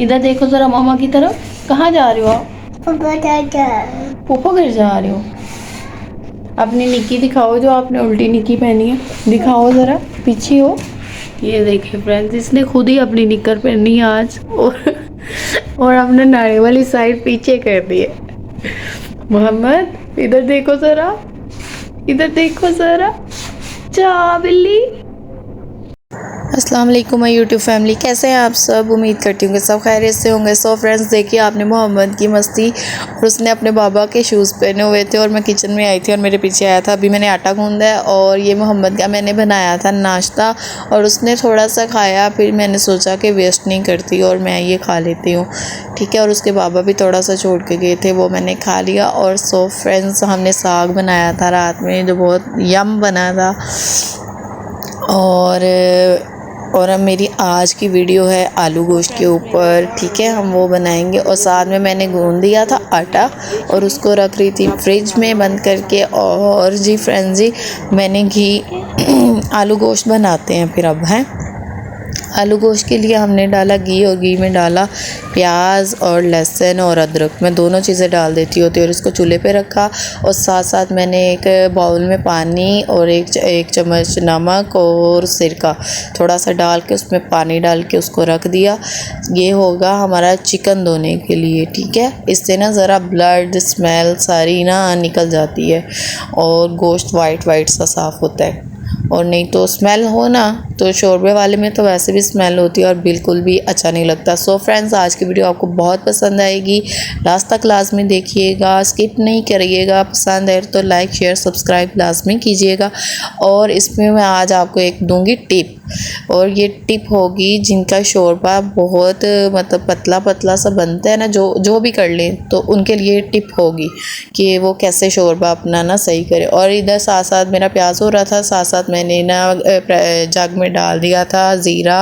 इधर देखो ज़रा मामा की तरफ। कहाँ जा रहे हो आप? पोपो घर जा रहे हो? अपनी निक्की दिखाओ जो आपने उल्टी निक्की पहनी है, दिखाओ ज़रा, पीछे हो। ये देखिए फ्रेंड्स, इसने खुद ही अपनी निक्कर पहनी है आज और हमने नारे वाली साइड पीछे कर दी है। मोहम्मद इधर देखो ज़रा, इधर देखो ज़रा। जा बिल्ली। अस्सलाम वालेकुम माय यूट्यूब फैमिली, कैसे हैं आप सब? उम्मीद करती हूँ कि सब खैरियत से होंगे। सो फ्रेंड्स, देखिए आपने मोहम्मद की मस्ती, और उसने अपने बाबा के शूज़ पहने हुए थे और मैं किचन में आई थी और मेरे पीछे आया था। अभी मैंने आटा गूंदा है और ये मोहम्मद का मैंने बनाया था नाश्ता, और उसने थोड़ा सा खाया। फिर मैंने सोचा कि वेस्ट नहीं करती और मैं ये खा लेती हूँ, ठीक है। और उसके बाबा भी थोड़ा सा छोड़ के गए थे, वो मैंने खा लिया। और सो फ्रेंड्स, हमने साग बनाया था रात में जो बहुत यम बना था। और अब मेरी आज की वीडियो है आलू गोश्त के ऊपर, ठीक है। हम वो बनाएंगे। और साथ में मैंने गूंद दिया था आटा और उसको रख रही थी फ्रिज में बंद करके। और जी फ्रेंड्स जी, मैंने घी आलू गोश्त बनाते हैं फिर अब हैं। आलू गोश्त के लिए हमने डाला घी, और घी में डाला प्याज और लहसुन और अदरक। मैं दोनों चीज़ें डाल देती होती, और इसको चूल्हे पे रखा। और साथ साथ मैंने एक बाउल में पानी और एक चम्मच नमक और सिरका थोड़ा सा डाल के उसमें पानी डाल के उसको रख दिया। ये होगा हमारा चिकन धोने के लिए, ठीक है। इससे ना ज़रा ब्लड स्मेल सारी ना निकल जाती है और गोश्त वाइट वाइट सा साफ़ होता है। और नहीं तो स्मेल हो ना, तो शोरबे वाले में तो वैसे भी स्मेल होती है और बिल्कुल भी अच्छा नहीं लगता। सो फ्रेंड्स, आज की वीडियो आपको बहुत पसंद आएगी, लास्ट तक लाजमी देखिएगा, स्किप नहीं करिएगा। पसंद है तो लाइक शेयर सब्सक्राइब लाजमी कीजिएगा। और इसमें मैं आज आपको एक दूंगी टिप, और ये टिप होगी जिनका शोरबा बहुत मतलब पतला पतला सा बनता है ना, जो भी कर लें तो उनके लिए टिप होगी कि वो कैसे शोरबा अपना ना सही करे। और इधर साथ साथ मेरा प्याज हो रहा था, साथ साथ मैंने ना जग में डाल दिया था ज़ीरा,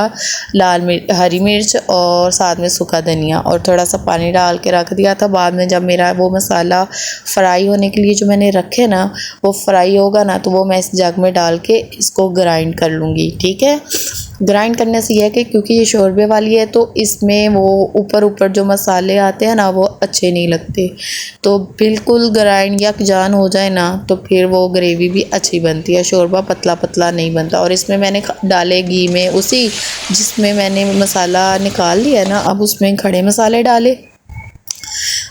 हरी मिर्च और साथ में सूखा धनिया, और थोड़ा सा पानी डाल के रख दिया था। बाद में जब मेरा वो मसाला फ्राई होने के लिए जो मैंने रखे ना, वो फ्राई होगा ना, तो वो मैं इस जग में डाल के इसको ग्राइंड कर लूँगी, ठीक है। ग्राइंड करने से यह है कि क्योंकि ये शोरबे वाली है तो इसमें वो ऊपर जो मसाले आते हैं ना, वो अच्छे नहीं लगते। तो बिल्कुल ग्राइंड यकजान हो जाए ना, तो फिर वो ग्रेवी भी अच्छी बनती है, शोरबा पतला पतला नहीं बनता। और इसमें मैंने डाले घी में उसी जिसमें मैंने मसाला निकाल लिया ना, अब उसमें खड़े मसाले डाले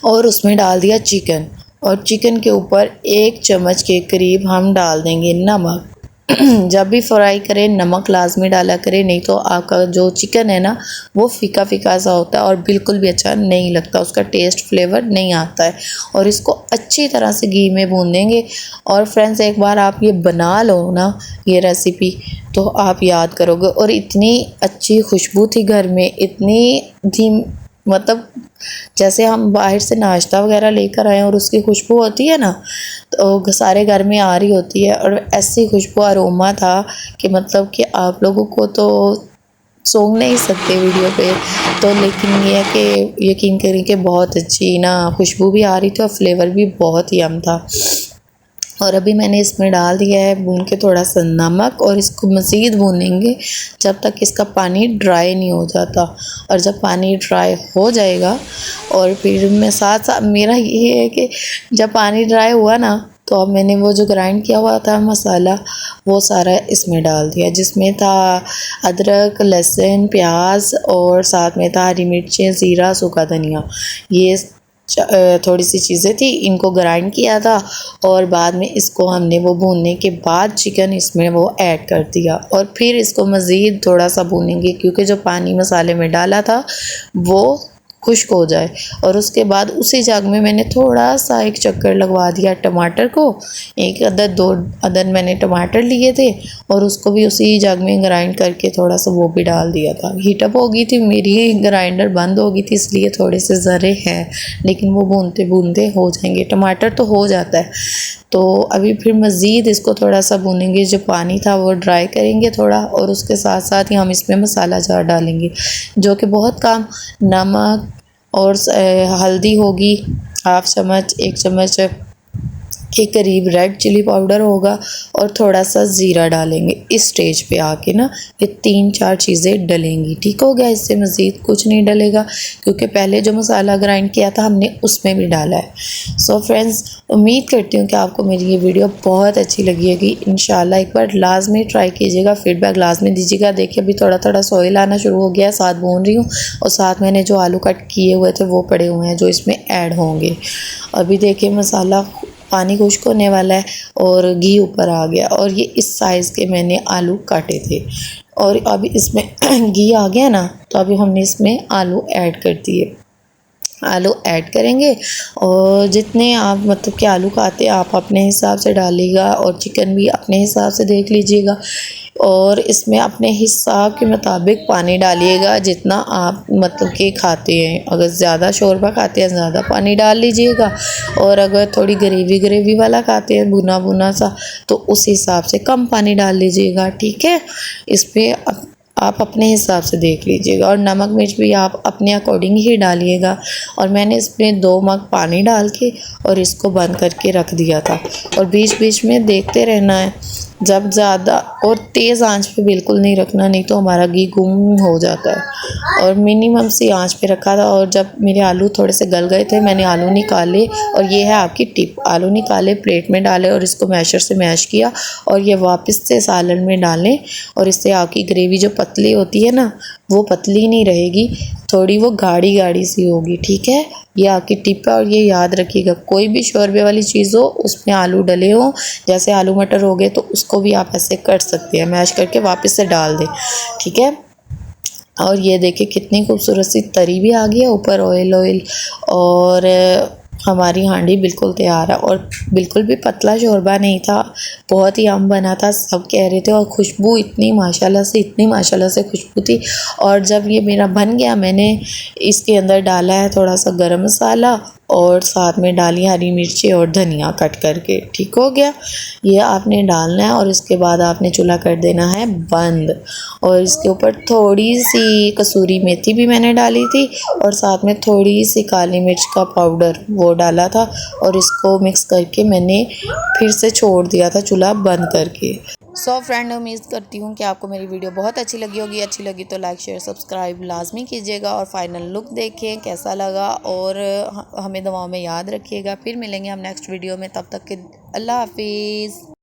और उसमें डाल दिया चिकन। और चिकन के ऊपर 1 चम्मच के करीब हम डाल देंगे नमक। जब भी फ्राई करें नमक लाजमी डाला करें, नहीं तो आपका जो चिकन है ना, वो फीका फीका सा होता है और बिल्कुल भी अच्छा नहीं लगता, उसका टेस्ट फ्लेवर नहीं आता है। और इसको अच्छी तरह से घी में भूनेंगे। और फ्रेंड्स, एक बार आप ये बना लो ना ये रेसिपी, तो आप याद करोगे। और इतनी अच्छी खुशबू थी घर में, इतनी थी मतलब जैसे हम बाहर से नाश्ता वगैरह लेकर आए और उसकी खुशबू होती है ना, तो सारे घर में आ रही होती है। और ऐसी खुशबू अरोमा था कि मतलब कि आप लोगों को तो सूंघ नहीं सकते वीडियो पे तो, लेकिन ये है कि यकीन करें कि बहुत अच्छी ना खुशबू भी आ रही थी और फ्लेवर भी बहुत यम था। और अभी मैंने इसमें डाल दिया है भून के थोड़ा सा नमक, और इसको मज़ीद भूनेंगे जब तक इसका पानी ड्राई नहीं हो जाता। और जब पानी ड्राई हो जाएगा, और फिर मैं साथ साथ मेरा ये है कि जब पानी ड्राई हुआ ना, तो अब मैंने वो जो ग्राइंड किया हुआ था मसाला, वो सारा इसमें डाल दिया, जिसमें था अदरक, लहसुन, प्याज, और साथ में था हरी मिर्चें, ज़ीरा, सूखा धनिया। ये थोड़ी सी चीज़ें थी, इनको ग्राइंड किया था। और बाद में इसको हमने वो भूनने के बाद चिकन इसमें वो ऐड कर दिया, और फिर इसको मज़ीद थोड़ा सा भूनेंगे, क्योंकि जो पानी मसाले में डाला था वो खुश्क हो जाए। और उसके बाद उसी जग में मैंने थोड़ा सा एक चक्कर लगवा दिया टमाटर को, 1 अदद 2 अदद मैंने टमाटर लिए थे, और उसको भी उसी जग में ग्राइंड करके थोड़ा सा वो भी डाल दिया था। हीटअप हो गई थी मेरी, ग्राइंडर बंद हो गई थी, इसलिए थोड़े से ज़रे हैं, लेकिन वो भूनते भूनते हो जाएंगे। टमाटर तो हो जाता है। तो अभी फिर मज़ीद इसको थोड़ा सा भूनेंगे, जो पानी था वो ड्राई करेंगे थोड़ा, और उसके साथ साथ ही हम इसमें मसाला जार डालेंगे, जो कि बहुत कम, नमक और हल्दी होगी हाफ़ चम्मच, 1 चम्मच के करीब रेड चिली पाउडर होगा और थोड़ा सा ज़ीरा डालेंगे। इस स्टेज पे आके ना ये 3-4 चीज़ें डलेंगी। ठीक हो गया, इससे मज़ीद कुछ नहीं डलेगा क्योंकि पहले जो मसाला ग्राइंड किया था हमने उसमें भी डाला है। सो फ्रेंड्स, उम्मीद करती हूँ कि आपको मेरी ये वीडियो बहुत अच्छी लगी होगी। इंशाल्लाह एक बार लाजमी ट्राई कीजिएगा, फीडबैक लाजमी दीजिएगा। देखिए अभी थोड़ा थोड़ा सॉइल आना शुरू हो गया है, साथ भून रही हूँ और साथ मैंने जो आलू कट किए हुए थे वो पड़े हुए हैं जो इसमें ऐड होंगे। अभी देखिए मसाला पानी खुश्क होने वाला है और घी ऊपर आ गया और ये इस साइज़ के मैंने आलू काटे थे और अभी इसमें घी आ गया ना, तो अभी हमने इसमें आलू ऐड कर दिए। आलू ऐड करेंगे और जितने आप मतलब कि आलू खाते हैं आप अपने हिसाब से डालिएगा और चिकन भी अपने हिसाब से देख लीजिएगा और इसमें अपने हिसाब के मुताबिक पानी डालिएगा जितना आप मतलब कि खाते हैं। अगर ज़्यादा शोरबा खाते हैं ज़्यादा पानी डाल लीजिएगा और अगर थोड़ी ग्रेवी ग्रेवी वाला खाते हैं भुना भुना सा तो उस हिसाब से कम पानी डाल लीजिएगा। ठीक है, इस पर आप अपने हिसाब से देख लीजिएगा और नमक मिर्च भी आप अपने अकॉर्डिंग ही डालिएगा। और मैंने इसमें 2 मग पानी डाल के और इसको बंद करके रख दिया था और बीच बीच में देखते रहना है। जब ज़्यादा और तेज़ आंच पे बिल्कुल नहीं रखना, नहीं तो हमारा घी गुम हो जाता है। और मिनिमम सी आंच पे रखा था और जब मेरे आलू थोड़े से गल गए थे मैंने आलू निकाले और ये है आपकी टिप, आलू निकाले प्लेट में डाले और इसको मैशर से मैश किया और ये वापस से सालन में डालें और इससे आपकी ग्रेवी जो पतली होती है ना वो पतली नहीं रहेगी, थोड़ी वो गाढ़ी गाढ़ी सी होगी। ठीक है, ये आपकी टिप है और ये याद रखिएगा कोई भी शोरबे वाली चीज़ हो उसमें आलू डले हो, जैसे आलू मटर हो गए तो उसको भी आप ऐसे कर सकते हैं, मैश करके वापस से डाल दें। ठीक है, और ये देखिए कितनी खूबसूरत सी तरी भी आ गई है, ऊपर ऑयल ऑयल और हमारी हांडी बिल्कुल तैयार है और बिल्कुल भी पतला शोरबा नहीं था, बहुत ही यम बना था, सब कह रहे थे। और खुशबू इतनी माशाल्लाह से खुशबू थी। और जब ये मेरा बन गया मैंने इसके अंदर डाला है थोड़ा सा गरम मसाला और साथ में डाली हरी मिर्ची और धनिया कट करके। ठीक हो गया, ये आपने डालना है और इसके बाद आपने चूल्हा कर देना है बंद और इसके ऊपर थोड़ी सी कसूरी मेथी भी मैंने डाली थी और साथ में थोड़ी सी काली मिर्च का पाउडर वो डाला था और इसको मिक्स करके मैंने फिर से छोड़ दिया था चूल्हा बंद करके। सो फ्रेंड, उम्मीद करती हूँ कि आपको मेरी वीडियो बहुत अच्छी लगी होगी। अच्छी लगी तो लाइक शेयर सब्सक्राइब लाजमी कीजिएगा और फाइनल लुक देखें कैसा लगा और हमें दुआओं में याद रखिएगा। फिर मिलेंगे हम नेक्स्ट वीडियो में, तब तक के अल्लाह हाफिज़।